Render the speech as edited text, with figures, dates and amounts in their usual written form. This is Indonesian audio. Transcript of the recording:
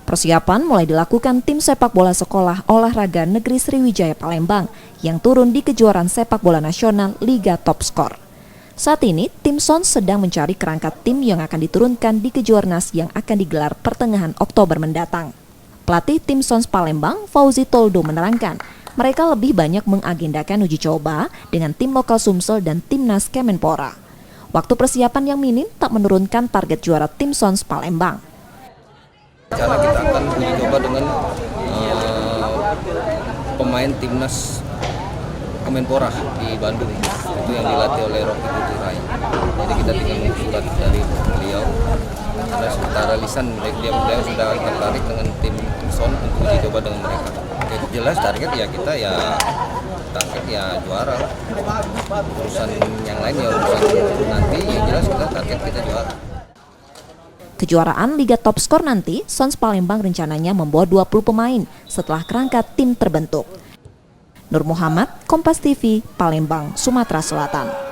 Persiapan mulai dilakukan tim sepak bola sekolah olahraga Negeri Sriwijaya Palembang yang turun di kejuaraan sepak bola nasional Liga Top Skor. Saat ini, tim Sons sedang mencari kerangka tim yang akan diturunkan di Kejurnas yang akan digelar pertengahan Oktober mendatang. Pelatih tim Sons Palembang, Fauzi Toldo menerangkan, mereka lebih banyak mengagendakan uji coba dengan tim lokal Sumsel dan timnas Kemenpora. Waktu persiapan yang minim tak menurunkan target juara tim Sons Palembang. Karena kita akan uji coba dengan pemain timnas Kemenpora di Bandung, itu yang dilatih oleh Rocky Putirai. Jadi kita tinggal menunggu surat dari beliau. Karena sementara lisan beliau sudah tertarik dengan tim Son untuk uji coba dengan mereka. Jadi jelas target kita juara. Urusan yang lain urusan nanti, yang jelas kita juara. Kejuaraan Liga Top Skor nanti, Sons Palembang rencananya membawa 20 pemain setelah kerangka tim terbentuk. Nur Muhammad, Kompas TV, Palembang, Sumatera Selatan.